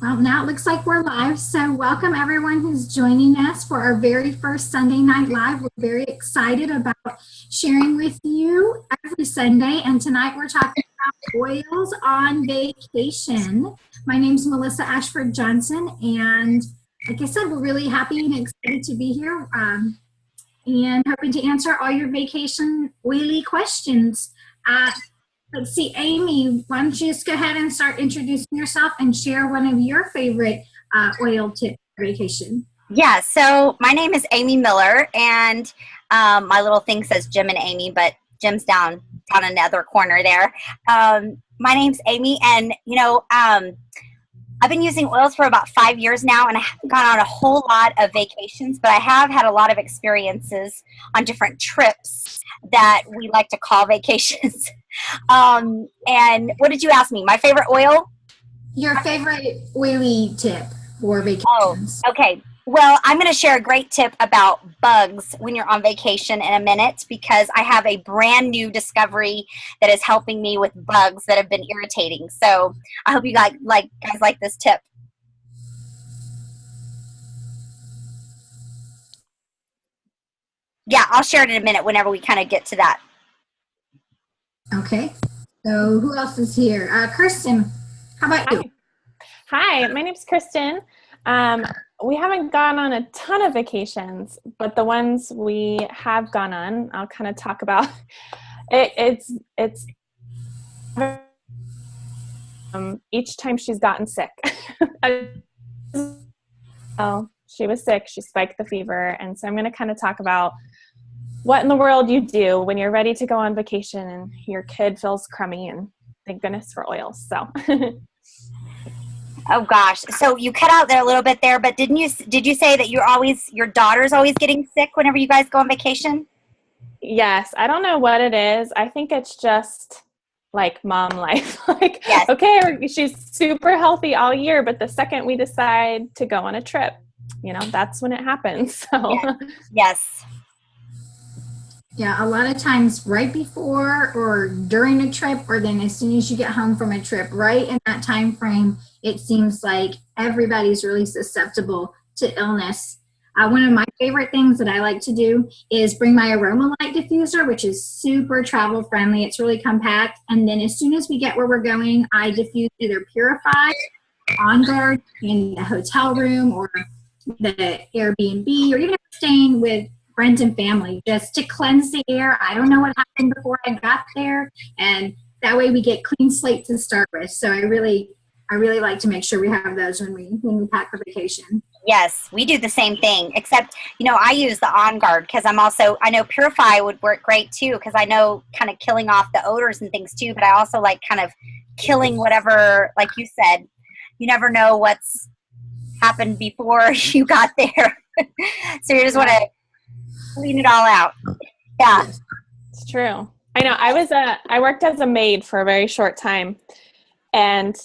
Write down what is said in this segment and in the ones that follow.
Well, now it looks like we're live. So, welcome everyone who's joining us for our very first Sunday Night Live. We're very excited about sharing with you every Sunday. And tonight we're talking about oils on vacation. My name is Melissa Ashford Johnson. And like I said, we're really happy and excited to be here and hoping to answer all your vacation oily questions. Let's see, Amy, why don't you just go ahead and start introducing yourself and share one of your favorite oil tips for vacation? Yeah, so my name is Amy Miller, and my little thing says Jim and Amy, but Jim's down in the other corner there. My name's Amy, and I've been using oils for about 5 years now, and I haven't gone on a whole lot of vacations, but I have had a lot of experiences on different trips that we like to call vacations. And what did you ask me? My favorite oil? Your favorite oily tip for Oh, vacations? okay. Well, I'm going to share a great tip about bugs when you're on vacation in a minute because I have a brand new discovery that is helping me with bugs that have been irritating. So I hope you guys like this tip. Yeah, I'll share it in a minute whenever we kind of get to that. Okay. So, who else is here? Kirsten, how about you? Hi. Hi, my name's Kristen. Um, we haven't gone on a ton of vacations, but the ones we have gone on, I'll kind of talk about. It's each time she's gotten sick. Oh, she was sick. She spiked the fever, and so I'm going to kind of talk about what in the world you do when you're ready to go on vacation and your kid feels crummy, and thank goodness for oils. So. Oh gosh. So you cut out there a little bit there, but did you say that your daughter's always getting sick whenever you guys go on vacation? Yes, I don't know what it is. I think it's just like mom life. Like, Yes. okay, she's super healthy all year, but the second we decide to go on a trip, that's when it happens. So, Yes. Yes. Yeah, a lot of times right before or during a trip, or then as soon as you get home from a trip, right in that time frame, it seems like everybody's really susceptible to illness. One of my favorite things that I like to do is bring my aroma light diffuser, which is super travel friendly. It's really compact. And then as soon as we get where we're going, I diffuse either Purify, On Guard in the hotel room or the Airbnb, or even if I'm staying with friends and family, just to cleanse the air. I don't know what happened before I got there, and that way we get clean slate to start with. So I really like to make sure we have those when we pack for vacation. Yes, we do the same thing, except, I use the On Guard because I know Purify would work great too because I know kind of killing off the odors and things too, but I also like kind of killing whatever, like you said, you never know what's happened before you got there. So you just want to clean it all out. Yeah. it's true. I know. I worked as a maid for a very short time, and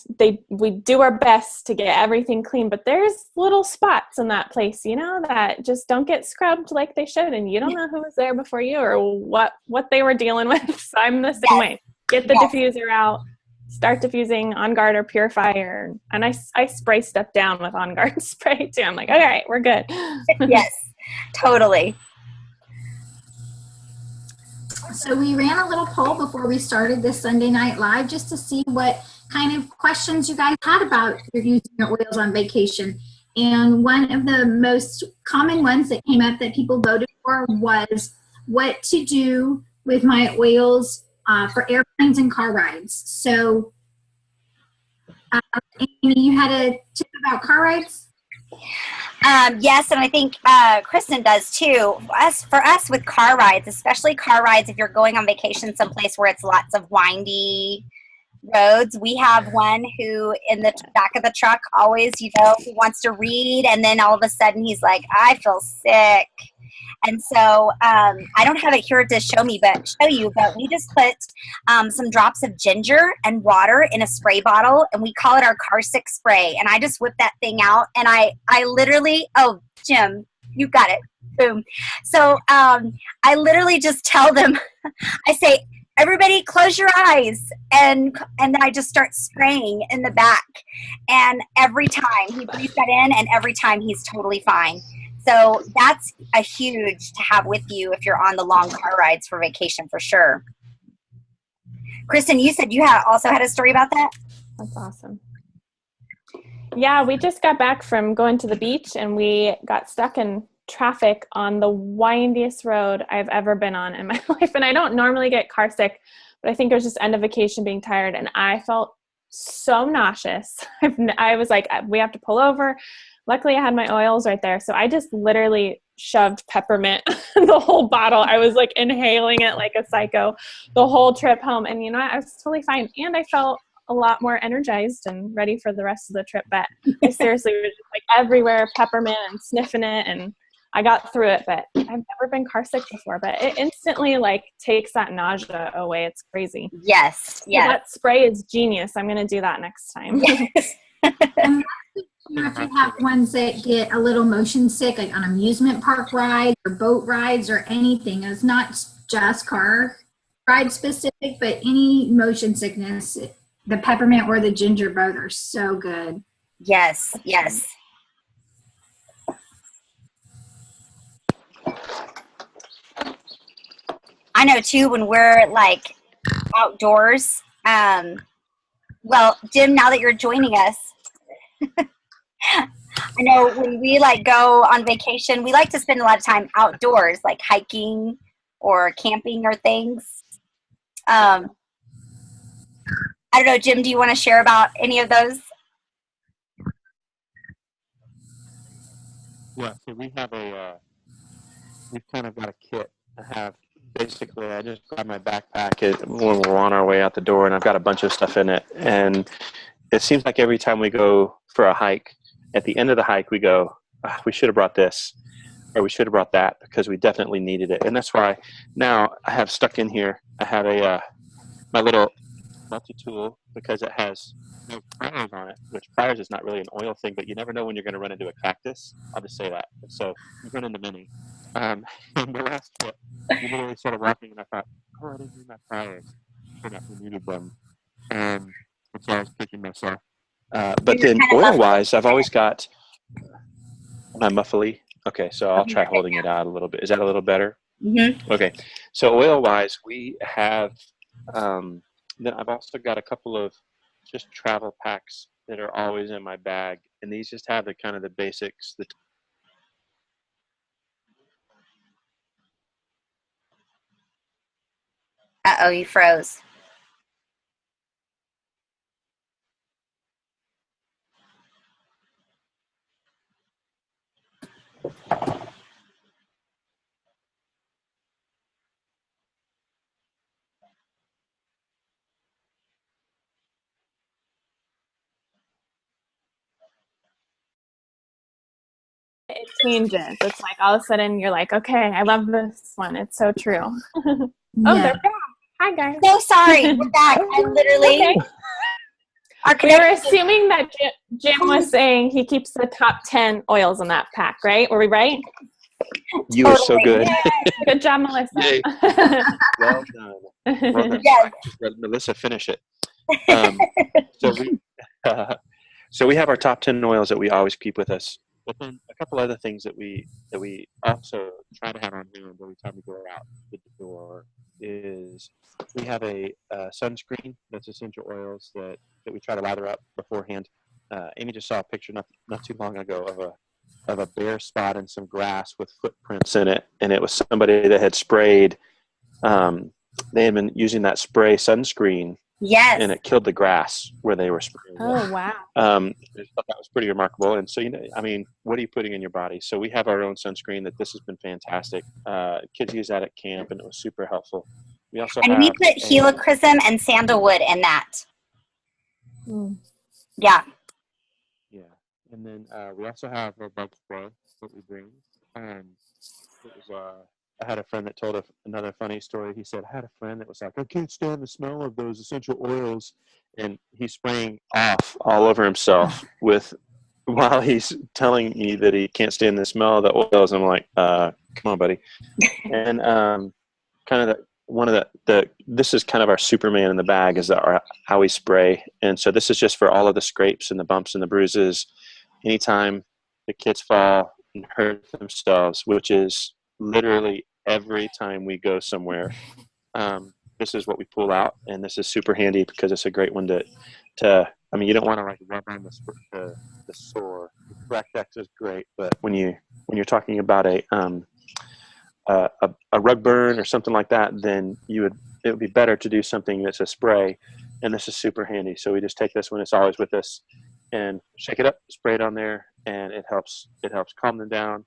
we do our best to get everything clean, but there's little spots in that place, that just don't get scrubbed like they should, and you don't know who was there before you or what they were dealing with. So I'm the same way. Get the diffuser out, start diffusing On Guard or Purifier, and I spray stuff down with On Guard spray too. I'm like, all right, we're good. Yes, totally. So we ran a little poll before we started this Sunday Night Live just to see what kind of questions you guys had about your using your oils on vacation. And one of the most common ones that came up that people voted for was what to do with my oils for airplanes and car rides. So, Amy, you had a tip about car rides? Yes, and I think Kristen does too. For us with car rides, especially car rides, if you're going on vacation someplace where it's lots of windy roads, we have one who in the back of the truck always, he wants to read, and then all of a sudden he's like, I feel sick. And so I don't have it here to show you, but we just put some drops of ginger and water in a spray bottle, and we call it our car sick spray. And I just whip that thing out, and I literally, oh, Jim, you got it. Boom. So I literally just tell them, I say, everybody close your eyes. And then I just start spraying in the back. And every time he breathes that in, and every time he's totally fine. So that's a huge to have with you if you're on the long car rides for vacation, for sure. Kristen, you said you also had a story about that? That's awesome. Yeah, we just got back from going to the beach, and we got stuck in traffic on the windiest road I've ever been on in my life. And I don't normally get car sick, but I think it was just end of vacation, being tired, and I felt so nauseous. I was like, we have to pull over. Luckily, I had my oils right there. So I just literally shoved peppermint, the whole bottle. I was like inhaling it like a psycho the whole trip home. And you know what? I was totally fine. And I felt a lot more energized and ready for the rest of the trip. But I seriously was just like everywhere, peppermint and sniffing it. And I got through it. But I've never been car sick before. But it instantly like takes that nausea away. It's crazy. Yes. So that spray is genius. I'm going to do that next time. Yes. If you have ones that get a little motion sick, like on amusement park rides or boat rides or anything, it's not just car ride specific, but any motion sickness, the peppermint or the ginger both are so good. Yes, yes. I know too, when we're like outdoors, well, Jim, now that you're joining us, I know when we like go on vacation, we like to spend a lot of time outdoors, like hiking or camping or things. I don't know, Jim, do you want to share about any of those? Yeah, so we have we've kind of got a kit. I just grab my backpack when we're on our way out the door, and I've got a bunch of stuff in it. And it seems like every time we go for a hike, at the end of the hike, we go, we should have brought this, or we should have brought that, because we definitely needed it. And that's why now I have stuck in here, I have my little multi-tool, because it has no pliers on it, which pliers is not really an oil thing, but you never know when you're going to run into a cactus. I'll just say that. So you run into many. And the last trip, we literally started walking, and I thought, oh, I didn't need my pliers. I forgot we needed them. And so I was kicking myself. But then oil-wise, I've always got my muffly. Okay, so I'll try holding it out a little bit. Is that a little better? Mm-hmm. Okay. So oil-wise, we have then I've also got a couple of just travel packs that are always in my bag, and these just have the kind of the basics. Uh-oh, you froze. It changes. It's like all of a sudden you're like, okay, I love this one. It's so true. Oh, Yeah. they're back. Hi, guys. So sorry, we're back. I literally. Okay. We were assuming that Jim was saying he keeps the top 10 oils in that pack, right? Were we right? You were so good. Good job, Melissa. Yay. Well done. Well done. Yes. Let Melissa finish it. So we have our top 10 oils that we always keep with us. But then a couple other things that we also try to have on hand every time we go out the door is we have a sunscreen that's essential oils that we try to lather up beforehand. Amy just saw a picture not too long ago of a bare spot in some grass with footprints in it, and it was somebody that had sprayed. They had been using that spray sunscreen. Yes. And it killed the grass where they were spraying. Oh, wow. I thought that was pretty remarkable. And so, what are you putting in your body? So we have our own sunscreen this has been fantastic. Kids use that at camp, and it was super helpful. We also we put helichrysum and sandalwood in that. Yeah. Yeah. And then we also have our bug spray that we bring. I had a friend that told another funny story. He said, I had a friend that was like, I can't stand the smell of those essential oils. And he's spraying off all over himself while he's telling me that he can't stand the smell of the oils. I'm like, come on, buddy. And kind of one of this is kind of our Superman in the bag, is our Owie spray. And so this is just for all of the scrapes and the bumps and the bruises. Anytime the kids fall and hurt themselves, which is literally every time we go somewhere, this is what we pull out, and this is super handy because it's a great one to I mean, you don't want to like rub on the sore. Bract-X is great, but when you're talking about a rug burn or something like that, then it would be better to do something that's a spray, and this is super handy. So we just take this one; it's always with us, and shake it up, spray it on there, and it helps calm them down.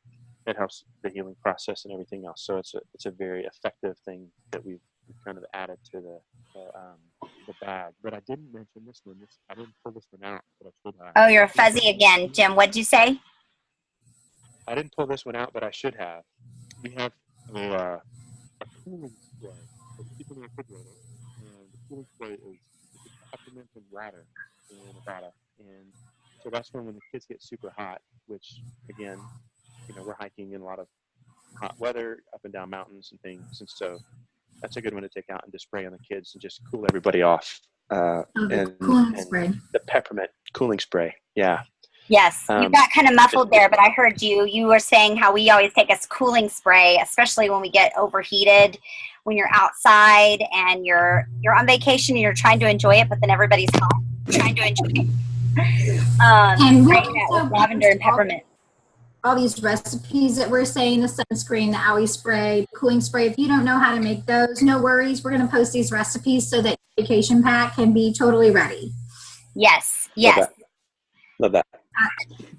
It helps the healing process and everything else. So it's a very effective thing that we've kind of added to the bag. But I didn't mention this one. I didn't pull this one out, but I should have. Oh, you're fuzzy again, Jim. What'd you say? I didn't pull this one out, but I should have. We have a cooling spray that we keep in the refrigerator, and the cooling spray is peppermint and water in a bottle. And so that's when the kids get super hot, which again, we're hiking in a lot of hot weather up and down mountains and things, and so that's a good one to take out and just spray on the kids and just cool everybody off. Cooling spray. The peppermint cooling spray. Yeah. Yes, you got kind of muffled there, but I heard you. You were saying how we always take a cooling spray, especially when we get overheated, when you're outside and you're on vacation and you're trying to enjoy it, but then everybody's home trying to enjoy it. And spraying that with lavender and peppermint. All these recipes that we're saying, the sunscreen, the owie spray, the cooling spray, if you don't know how to make those, no worries. We're going to post these recipes so that your vacation pack can be totally ready. Yes. Love that.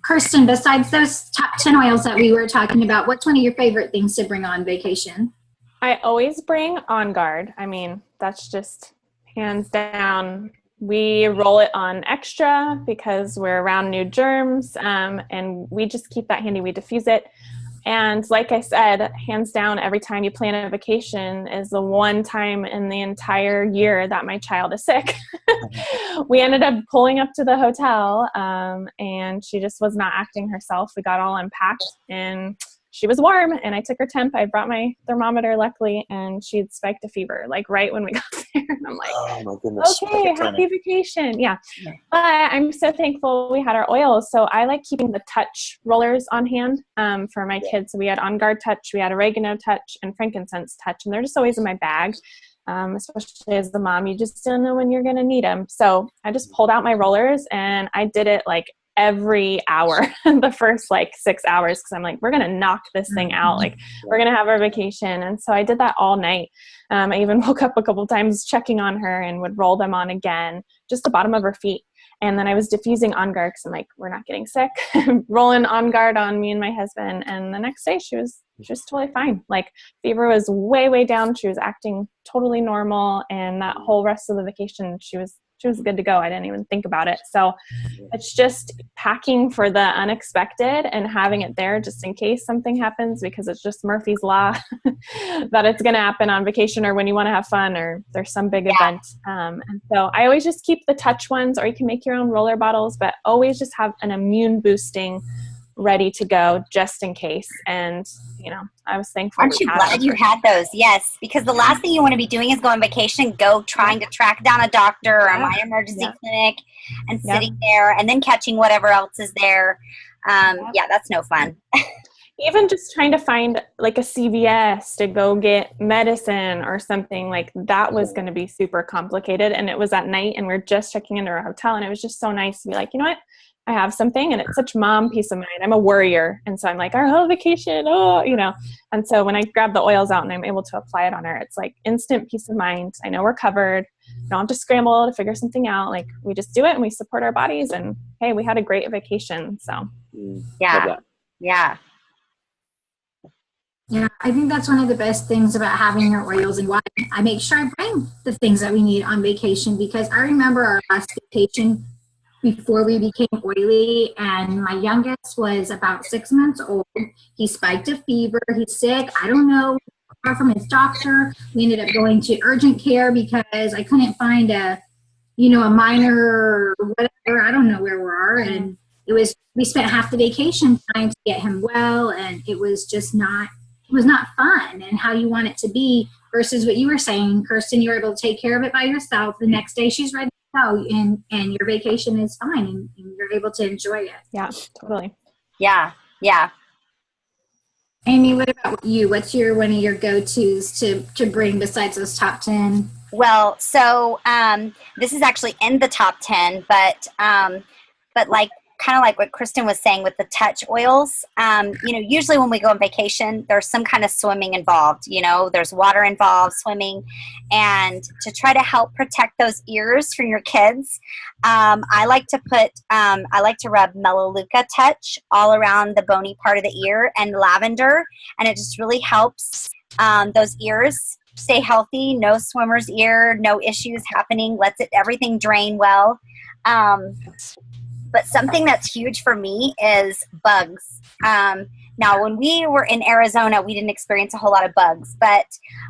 Kirsten, besides those top 10 oils that we were talking about, what's one of your favorite things to bring on vacation? I always bring On Guard. I mean, that's just hands down. We roll it on extra because we're around new germs, and we just keep that handy. We diffuse it. And like I said, hands down, every time you plan a vacation is the one time in the entire year that my child is sick. We ended up pulling up to the hotel, and she just was not acting herself. We got all unpacked, and she was warm, and I took her temp. I brought my thermometer, luckily, and she had spiked a fever, like right when we got there. And I'm like, oh my goodness. Okay, happy vacation. Yeah. But I'm so thankful we had our oils. So I like keeping the touch rollers on hand for my kids. So we had On Guard touch, we had oregano touch, and frankincense touch. And they're just always in my bag, especially as the mom. You just don't know when you're going to need them. So I just pulled out my rollers, and I did it like every hour the first 6 hours, because I'm like, we're gonna knock this thing out, we're gonna have our vacation. And so I did that all night. I even woke up a couple times checking on her and would roll them on again, just the bottom of her feet. And then I was diffusing On Guard because I'm like, we're not getting sick. Rolling On Guard on me and my husband, and the next day she was totally fine. Fever was way down. She was acting totally normal, and that whole rest of the vacation she was good to go. I didn't even think about it. So it's just packing for the unexpected and having it there just in case something happens, because it's just Murphy's Law that it's going to happen on vacation or when you want to have fun or there's some big event. And so I always just keep the touch ones, or you can make your own roller bottles, but always just have an immune boosting ready to go just in case. And I was thankful. Aren't you glad you had those? Yes, because the last thing you want to be doing is go on vacation, trying to track down a doctor or my emergency clinic, and sitting there and then catching whatever else is there. That's no fun. Even just trying to find a CVS to go get medicine or something that was going to be super complicated. And it was at night, and we're just checking into our hotel, and it was just so nice to be like, you know what? I have something, and it's such mom peace of mind. I'm a worrier. And so I'm like, our whole vacation, And so when I grab the oils out and I'm able to apply it on her, it's instant peace of mind. I know we're covered. Don't have to scramble to figure something out. We just do it and we support our bodies, and hey, we had a great vacation. So Yeah. Yeah, I think that's one of the best things about having your oils, and why I make sure I bring the things that we need on vacation, because I remember our last vacation before we became oily, and my youngest was about 6 months old. He spiked a fever. He's sick. I don't know, far from his doctor. We ended up going to urgent care because I couldn't find a minor or whatever. I don't know where we are. And we spent half the vacation trying to get him well, and it was just not fun. And how you want it to be versus what you were saying, Kirsten, you were able to take care of it by yourself. The next day she's ready to go, and your vacation is fine, and you're able to enjoy it. Yeah, totally. Yeah. Yeah. Amy, what about you? What's one of your go-tos to bring besides those top 10? Well, so this is actually in the top 10, but like kind of like what Kristen was saying with the touch oils, usually when we go on vacation, there's some kind of swimming involved, there's water involved, swimming, and to try to help protect those ears from your kids, I like to rub Melaleuca Touch all around the bony part of the ear and lavender, and it just really helps those ears stay healthy, no swimmer's ear, no issues happening, lets everything drain well. But something that's huge for me is bugs. Now, when we were in Arizona, we didn't experience a whole lot of bugs. But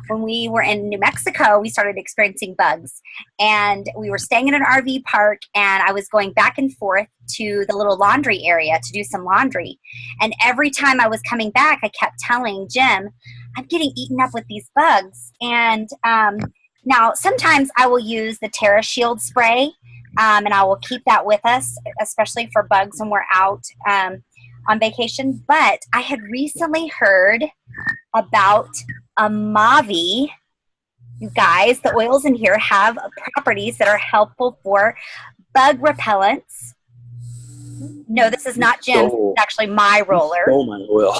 when we were in New Mexico, we started experiencing bugs. And we were staying in an RV park, and I was going back and forth to the little laundry area to do some laundry. And every time I was coming back, I kept telling Jim, I'm getting eaten up with these bugs. And now, sometimes I will use the Terra Shield spray, and I will keep that with us, especially for bugs when we're out on vacation. But I had recently heard about Amavi. You guys, the oils in here have properties that are helpful for bug repellents. No, this is not Jim's. It's actually my roller. Oh, my oil.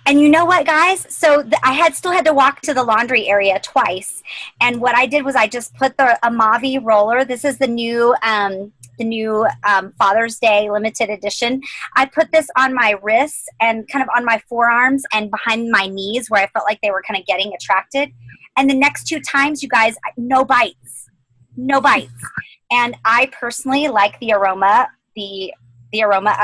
And you know what, guys? So I still had to walk to the laundry area twice. And what I did was I just put the Amavi roller. This is the new Father's Day limited edition. I put this on my wrists and kind of on my forearms and behind my knees where I felt like they were kind of getting attracted. And the next 2 times, you guys, no bites. No bites. And I personally like the aroma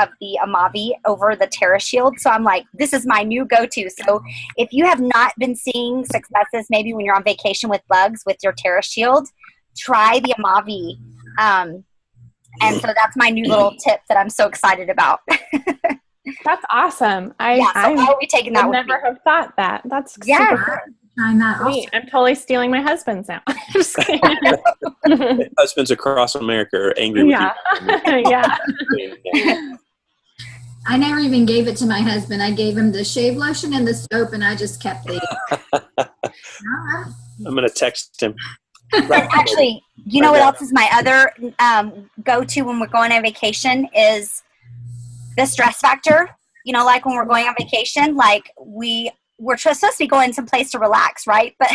of the Amavi over the Terra Shield. So I'm like, this is my new go-to. So if you have not been seeing successes, maybe when you're on vacation with bugs with your Terra Shield, try the Amavi. And so that's my new little tip that I'm so excited about. That's awesome. So I'll be taking that I with never me. have thought that. That's super cool. Trying that also. I'm totally stealing my husband's now. Just kidding. Husbands across America are angry with you. Yeah. I never even gave it to my husband. I gave him the shave lotion and the soap, and I just kept it. I'm going to text him. And actually, you know what else is my other go-to when we're going on vacation is the stress factor. Like when we're going on vacation, like we're supposed to be going someplace to relax, right? But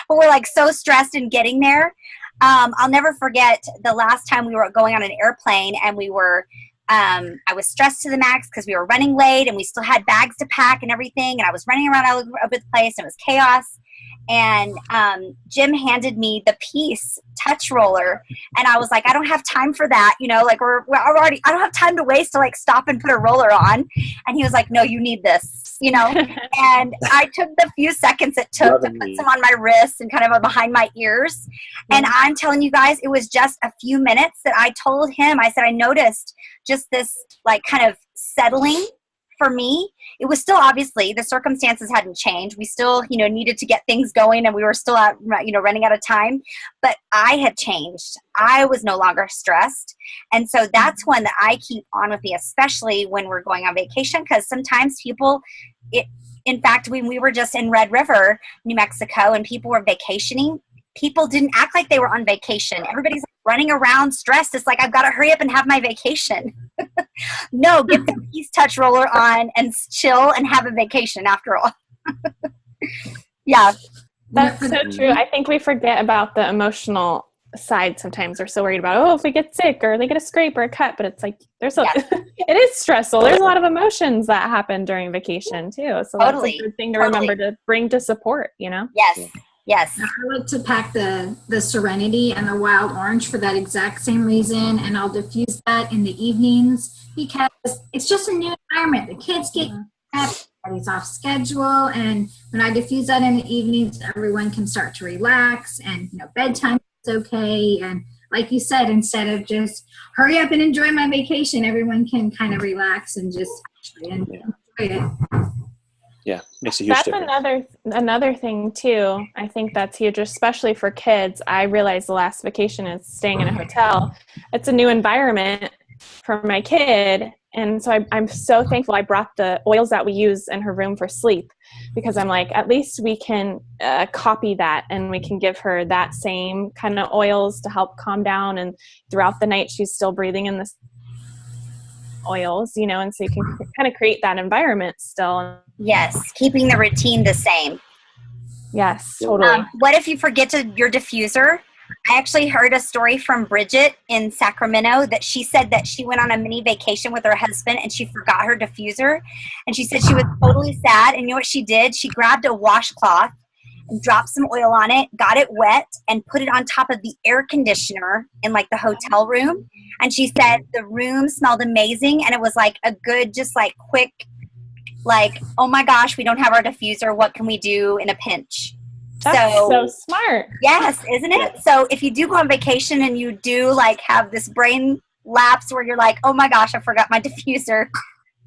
we're like so stressed in getting there. I'll never forget the last time we were going on an airplane, and we were I was stressed to the max because we were running late and we still had bags to pack and everything, and I was running around all over the place, and it was chaos. And Jim handed me the Peace touch roller, and I was like, I don't have time for that, like we're already, I don't have time to waste to like stop and put a roller on. And he was like, no, you need this, and I took the few seconds it took to put some on my wrists and kind of behind my ears. And I'm telling you guys, it was just a few minutes that I told him, I said, I noticed just this like kind of settling. For me, it was still, obviously the circumstances hadn't changed. We still, needed to get things going, and we were still out, running out of time, but I had changed. I was no longer stressed. And so that's one that I keep on with me, especially when we're going on vacation, because sometimes in fact, when we were just in Red River, New Mexico, and people were vacationing, people didn't act like they were on vacation. Everybody's running around stressed. It's like, I've got to hurry up and have my vacation. No, get the Peace Touch roller on and chill and have a vacation after all. Yeah. That's so true. I think we forget about the emotional side sometimes. We're so worried about, if we get sick or they get a scrape or a cut, but it's like, it is stressful. There's a lot of emotions that happen during vacation too. So that's a good thing to remember to bring to support, Yes. I like to pack the Serenity and the Wild Orange for that exact same reason, and I'll diffuse that in the evenings because it's just a new environment. The kids get up, everybody's off schedule, and when I diffuse that in the evenings, everyone can start to relax, and bedtime is okay. And like you said, instead of just hurry up and enjoy my vacation, everyone can kind of relax and just enjoy it. Yeah, makes a huge That's difference. another thing too. I think that's huge, especially for kids. I realized the last vacation is staying in a hotel. It's a new environment for my kid, and so I'm so thankful I brought the oils that we use in her room for sleep, because I'm like, at least we can copy that, and we can give her that same kind of oils to help calm down, and throughout the night she's still breathing in the oils, and so you can kind of create that environment still. Yes, keeping the routine the same. Yes, totally. What if you forget your diffuser? I actually heard a story from Bridget in Sacramento that she said that she went on a mini vacation with her husband and she forgot her diffuser. And she said she was totally sad. And you know what she did? She grabbed a washcloth and dropped some oil on it, got it wet, and put it on top of the air conditioner in like the hotel room. And she said the room smelled amazing. And it was like a good, just like quick, like, oh my gosh, we don't have our diffuser. What can we do in a pinch? That's so smart. Yes, isn't it? So if you do go on vacation and you do like have this brain lapse where you're like, oh my gosh, I forgot my diffuser,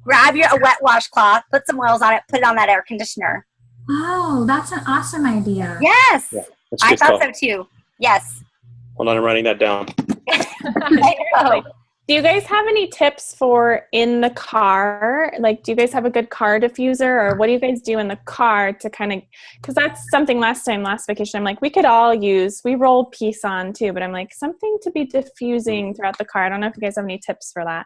grab a wet washcloth, put some oils on it, put it on that air conditioner. Oh, that's an awesome idea. Yes. Yeah, I thought so too. Yes. Hold on, I'm writing that down. Do you guys have any tips for in the car? Like, do you guys have a good car diffuser, or what do you guys do in the car to kind of, because that's something last vacation, I'm like, we could all use, we roll peace on too, but I'm like, something to be diffusing throughout the car. I don't know if you guys have any tips for that.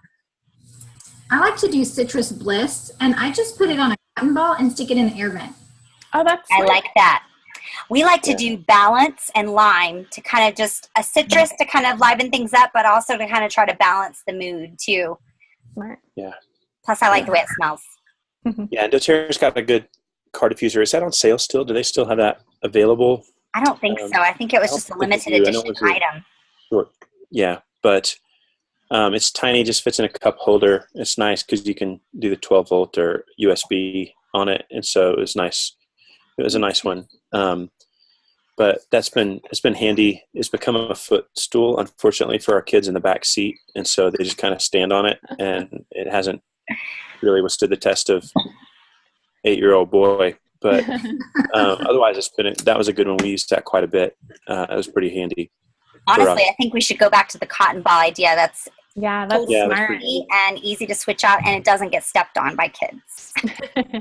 I like to do citrus bliss, and I just put it on a cotton ball and stick it in the air vent. Oh, that's I like that. We like to do balance and lime to kind of just a citrus to kind of liven things up, but also to kind of try to balance the mood too. Smart. Yeah. Plus, I like the way it smells. Yeah, and doTERRA's got a good car diffuser. Is that on sale still? Do they still have that available? I don't think so. I think it was just a limited edition item. Sure. Yeah, but it's tiny, just fits in a cup holder. It's nice because you can do the 12 volt or USB on it, and so it was nice. It was a nice one. But it's been handy. It's become a footstool, unfortunately, for our kids in the back seat, and so they just kind of stand on it, and it hasn't really withstood the test of 8-year-old boy. But otherwise, that was a good one. We used that quite a bit. It was pretty handy. Honestly, I think we should go back to the cotton ball idea. That's smart and easy to switch out, and it doesn't get stepped on by kids.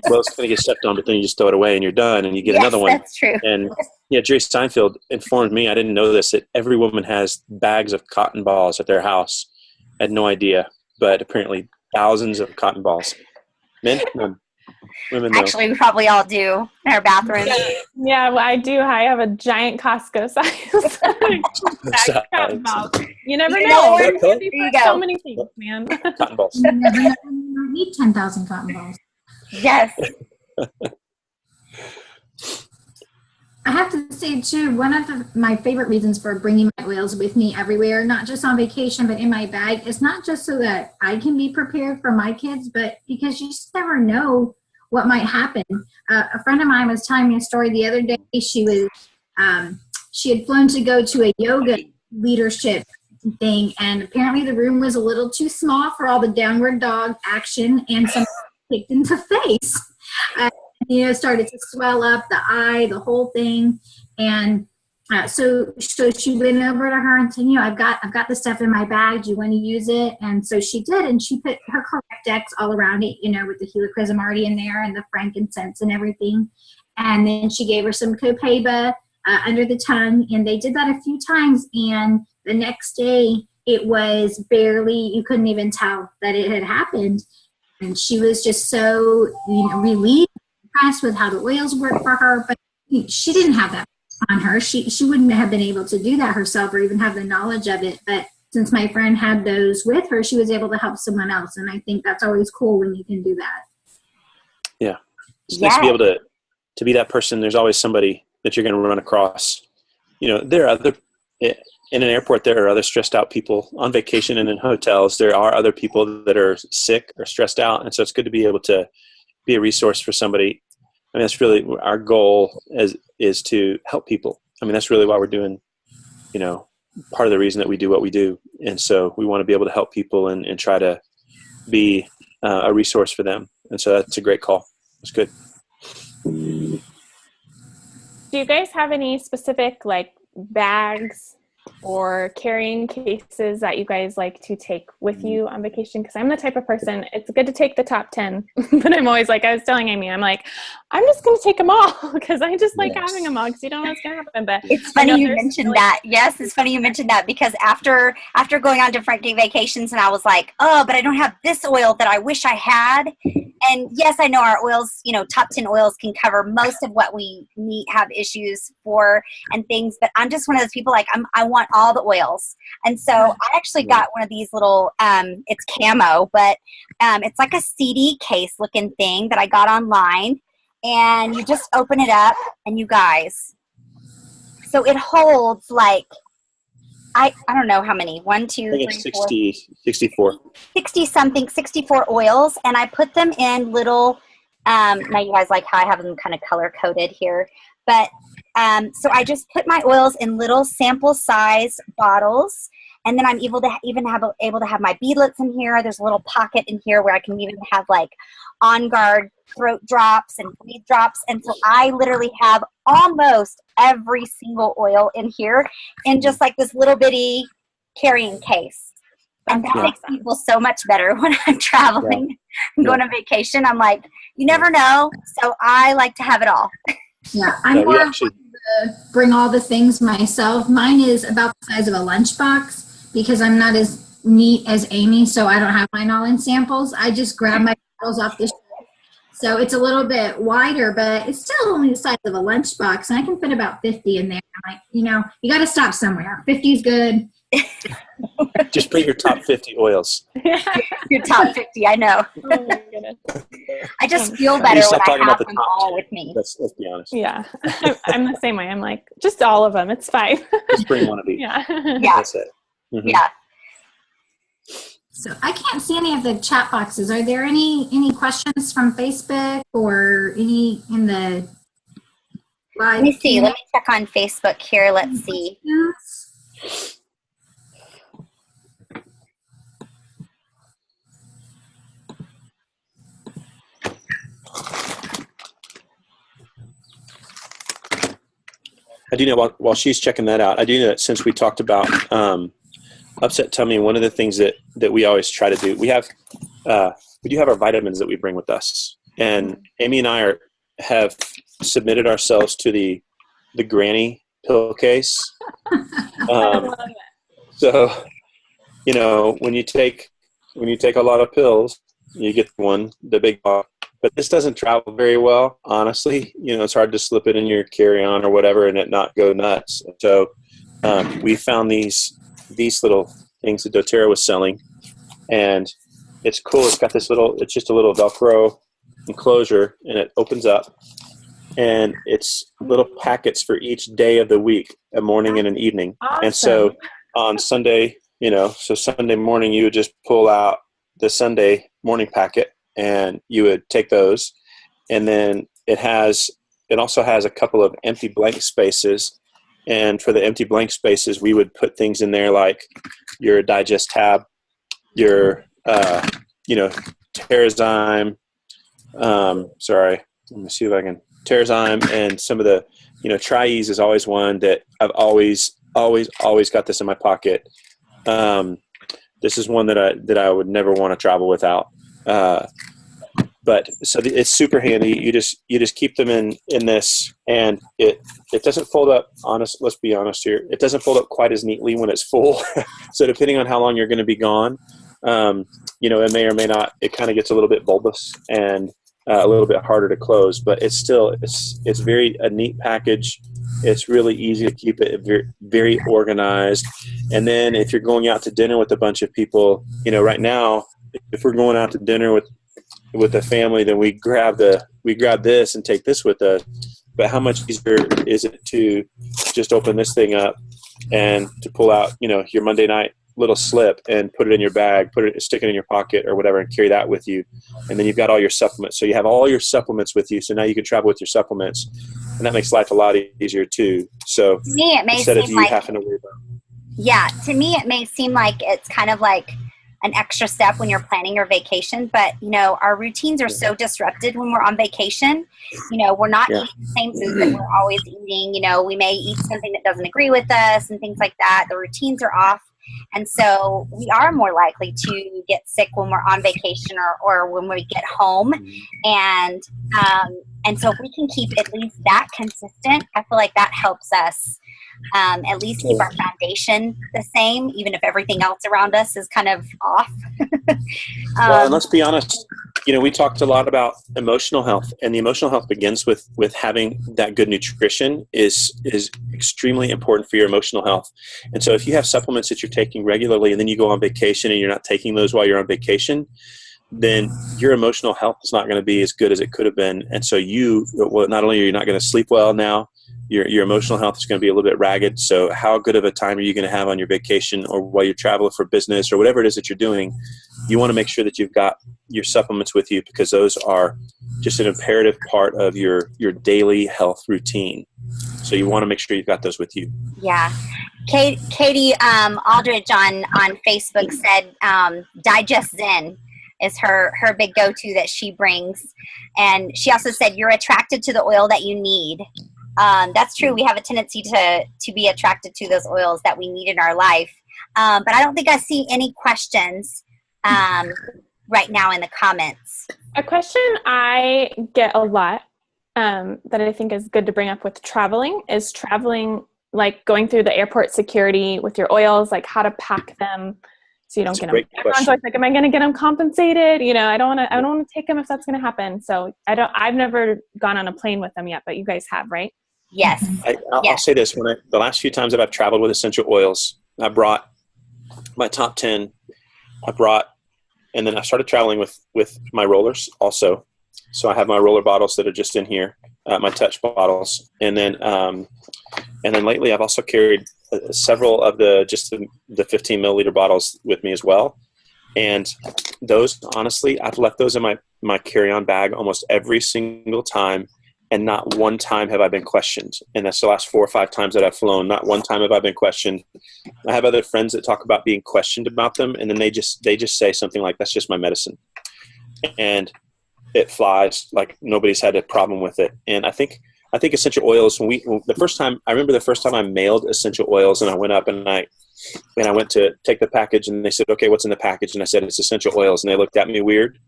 Well, it's going to get stepped on, but then you just throw it away and you're done, and you get another one. That's true. And yeah, Jerry Steinfeld informed me, I didn't know this, that every woman has bags of cotton balls at their house. I had no idea, but apparently thousands of cotton balls. Men, none. Women, actually, we probably all do in our bathrooms. Yeah, well, I do. I have a giant Costco size. You never know. There you go. So many things, man. Cotton balls. You never know, you don't need 10,000 cotton balls. Yes. I have to say, too, one of my favorite reasons for bringing my oils with me everywhere, not just on vacation, but in my bag, is not just so that I can be prepared for my kids, but because you just never know what might happen. A friend of mine was telling me a story the other day. She had flown to go to a yoga leadership thing, and apparently the room was a little too small for all the downward dog action, and somebody kicked in the face. Started to swell up the eye, the whole thing, and so she went over to her and said, I've got the stuff in my bag. Do you want to use it? And so she did, and she put her Correctex all around it, with the helichrysum already in there and the frankincense and everything. And then she gave her some copaiba under the tongue, and they did that a few times. And the next day, it was barely, you couldn't even tell that it had happened. And she was just so relieved, impressed with how the oils worked for her, but she didn't have that on her. She wouldn't have been able to do that herself or even have the knowledge of it. But since my friend had those with her, she was able to help someone else. And I think that's always cool when you can do that. Yeah. It's nice to be able to be that person. There's always somebody that you're going to run across. There are in an airport, there are other stressed out people on vacation, and in hotels, there are other people that are sick or stressed out. And so it's good to be able to be a resource for somebody. I mean, that's really our goal is to help people. I mean, that's really why we're doing, part of the reason that we do what we do. And so we want to be able to help people and try to be a resource for them. And so that's a great call. That's good. Do you guys have any specific like bags or carrying cases that you guys like to take with you on vacation? Because I'm the type of person, it's good to take the top 10, but I'm always like, I was telling Amy, I'm like, I'm just going to take them all because I just like having them all because you don't know what's going to happen. But it's funny you mentioned that. Yes, it's funny you mentioned that because after going on different vacations and I was like, oh, but I don't have this oil that I wish I had. And yes, I know our oils, top 10 oils can cover most of what we have issues for and things, but I'm just one of those people like I want all the oils. And so I actually got one of these little, it's camo, but it's like a CD case looking thing that I got online, and you just open it up and you guys, so it holds like, I don't know how many, 1, 2, 3, 60, 64. 64 oils. And I put them in little, now you guys like how I have them kind of color coded here, but so I just put my oils in little sample size bottles. And then I'm able to have my beadlets in here. There's a little pocket in here where I can even have like On Guard throat drops and bleed drops. And so I literally have almost every single oil in here in just like this little bitty carrying case. And that makes me feel so much better when I'm traveling and going on vacation. I'm like, you never know. So I like to have it all. Yeah, I'm more to bring all the things myself. Mine is about the size of a lunchbox because I'm not as neat as Amy, so I don't have mine all in samples. I just grab my bottles off the shelf. So it's a little bit wider, but it's still only the size of a lunchbox, and I can fit about 50 in there. I'm like, you got to stop somewhere. 50 is good. Just put your top 50 oils. Your top 50, I know. Oh my goodness. I just feel better when I have them all with me. Let's be honest. Yeah, I'm the same way. I'm like, just all of them. It's fine. Just bring one of each. Yeah. That's it. Mm-hmm. Yeah. So I can't see any of the chat boxes. Are there any questions from Facebook or any in the live? Let me see. Let me check on Facebook here. Let's see. I do know while she's checking that out, I do know that since we talked about upset tummy, one of the things that we always try to do, we do have our vitamins that we bring with us, and Amy and I have submitted ourselves to the granny pill case. So when you take a lot of pills, you get the big box. But this doesn't travel very well, honestly. It's hard to slip it in your carry-on or whatever and it not go nuts. So we found these little things that doTERRA was selling, and it's cool. It's got it's just a little Velcro enclosure, and it opens up, and it's little packets for each day of the week, a morning and an evening. Awesome. And so on Sunday, so Sunday morning, you would just pull out the Sunday morning packet, and you would take those, and then it also has a couple of empty blank spaces, and for the empty blank spaces we would put things in there like your digest tab, your Terrazyme, let me see if I can, Terrazyme, and some of the Tri-Ease is always one that I've always got this in my pocket. This is one that I would never want to travel without. But so it's super handy. You just keep them in this, and it doesn't fold up. Let's be honest here. It doesn't fold up quite as neatly when it's full. So depending on how long you're going to be gone, it may or may not. It kind of gets a little bit bulbous and a little bit harder to close. But it's very a neat package. It's really easy to keep it very, very organized. And then if you're going out to dinner with a bunch of people, right now, if we're going out to dinner with a family, then we grab this and take this with us. But how much easier is it to just open this thing up and to pull out, your Monday night little slip and put it in your bag, stick it in your pocket or whatever, and carry that with you. And then you've got all your supplements. So you have all your supplements with you. So now you can travel with your supplements, and that makes life a lot easier too. So to me, it may instead of seem you like, having to worry about. yeah, to me, it may seem like it's kind of like an extra step when you're planning your vacation. But, our routines are so disrupted when we're on vacation. We're not eating the same food that we're always eating. We may eat something that doesn't agree with us and things like that. The routines are off. And so we are more likely to get sick when we're on vacation or when we get home. And so if we can keep at least that consistent, I feel like that helps us at least keep our foundation the same, even if everything else around us is kind of off. Well, and let's be honest, we talked a lot about emotional health, and the emotional health begins with having that good nutrition is extremely important for your emotional health. And so if you have supplements that you're taking regularly and then you go on vacation and you're not taking those while you're on vacation, then your emotional health is not going to be as good as it could have been. And so not only are you not going to sleep well now, your emotional health is going to be a little bit ragged. So how good of a time are you going to have on your vacation or while you're traveling for business or whatever it is that you're doing? You want to make sure that you've got your supplements with you, because those are just an imperative part of your daily health routine. So you want to make sure you've got those with you. Yeah. Katie Aldridge on Facebook said Digest Zen is her big go-to that she brings. And she also said, you're attracted to the oil that you need. That's true. We have a tendency to be attracted to those oils that we need in our life. But I don't think I see any questions right now in the comments. A question I get a lot that I think is good to bring up with traveling is like going through the airport security with your oils, like how to pack them so you don't get them. Everyone's always like, am I going to get them compensated? I don't want to take them if that's going to happen. So I've never gone on a plane with them yet, but you guys have, right? Yes. I'll say this: the last few times that I've traveled with essential oils, I brought my top 10. And then I started traveling with my rollers also. So I have my roller bottles that are just in here, my touch bottles, and then lately I've also carried several of the 15 milliliter bottles with me as well. And those, honestly, I've left those in my carry-on bag almost every single time. And not one time have I been questioned. And that's the last 4 or 5 times that I've flown. Not one time have I been questioned. I have other friends that talk about being questioned about them. And then they just say something like, that's just my medicine. And it flies like nobody's had a problem with it. And I think essential oils, the first time I mailed essential oils, and I went up and I went to take the package and they said, okay, what's in the package? And I said, it's essential oils. And they looked at me weird.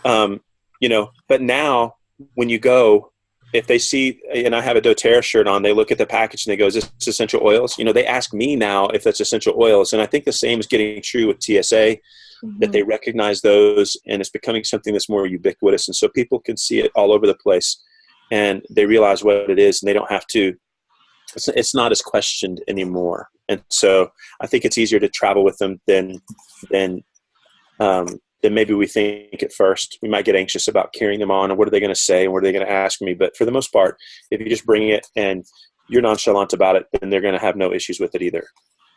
But now when you go, if they see, and I have a doTERRA shirt on, they look at the package and they go, is this essential oils? They ask me now if that's essential oils. And I think the same is getting true with TSA, that they recognize those, and it's becoming something that's more ubiquitous. And so people can see it all over the place and they realize what it is, and they don't have to, it's not as questioned anymore. And so I think it's easier to travel with them than maybe we think at first. We might get anxious about carrying them on, and what are they going to say, and what are they going to ask me? But for the most part, if you just bring it and you're nonchalant about it, then they're going to have no issues with it either.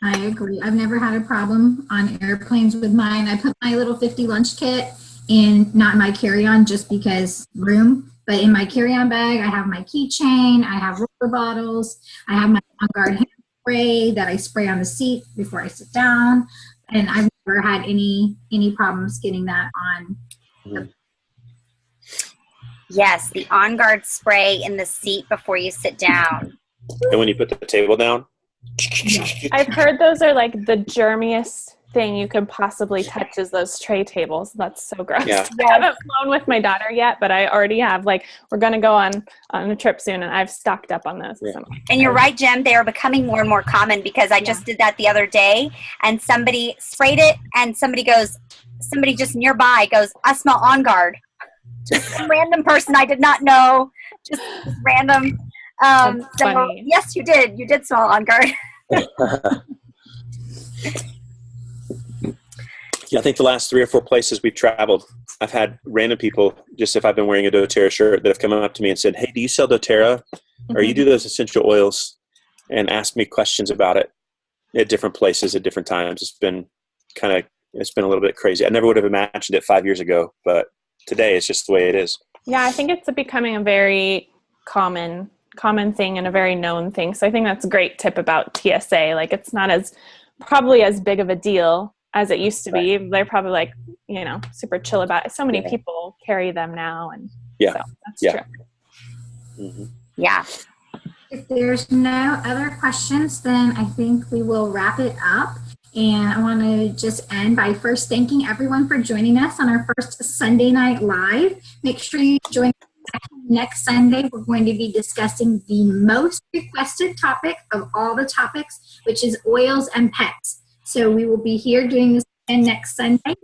I agree. I've never had a problem on airplanes with mine. I put my little 50 lunch kit not in my carry-on just because room, but in my carry-on bag, I have my keychain, I have roller bottles, I have my On Guard hand spray that I spray on the seat before I sit down, and I've never had any problems getting that on. Yes, the On Guard spray in the seat before you sit down. And when you put the table down? I've heard those are like the germiest thing you could possibly touch is those tray tables. That's so gross. Yeah. I haven't flown with my daughter yet, but I already have. We're going to go on a trip soon, and I've stocked up on those. Yeah. And you're right, Jim. They are becoming more and more common, because I just did that the other day, and somebody sprayed it, and somebody just nearby goes, I smell On Guard. Just some random person I did not know. Just random. So yes, you did. You did smell On Guard. Yeah, I think the last 3 or 4 places we've traveled, I've had random people, just if I've been wearing a doTERRA shirt, that have come up to me and said, hey, do you sell doTERRA? Or you do those essential oils? And ask me questions about it at different places at different times. It's been a little bit crazy. I never would have imagined it 5 years ago, but today it's just the way it is. Yeah, I think it's becoming a very common thing and a very known thing. So I think that's a great tip about TSA. It's not probably as big of a deal as it used to be. They're probably like, super chill about it. So many people carry them now. And so that's true. Mm-hmm. Yeah. If there's no other questions, then I think we will wrap it up. And I want to just end by first thanking everyone for joining us on our first Sunday Night Live. Make sure you join us next Sunday. We're going to be discussing the most requested topic of all the topics, which is oils and pets. So we will be here doing this again next Sunday,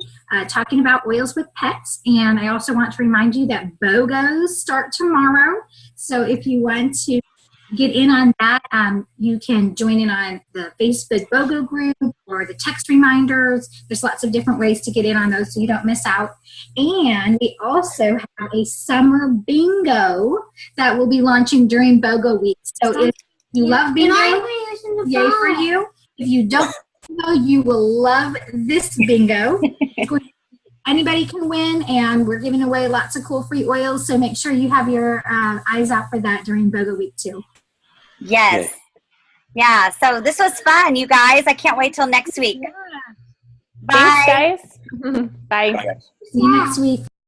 talking about oils with pets. And I also want to remind you that BOGOs start tomorrow. So if you want to get in on that, you can join in on the Facebook BOGO group or the text reminders. There's lots of different ways to get in on those so you don't miss out. And we also have a summer bingo that will be launching during BOGO week. So if you love bingo, yay for you. If you don't know, you will love this bingo. Anybody can win, and we're giving away lots of cool free oils, so make sure you have your eyes out for that during BOGO week too. Yes. Yeah. So this was fun, you guys. I can't wait till next week. Thanks, guys. Bye. Bye, guys. See you next week.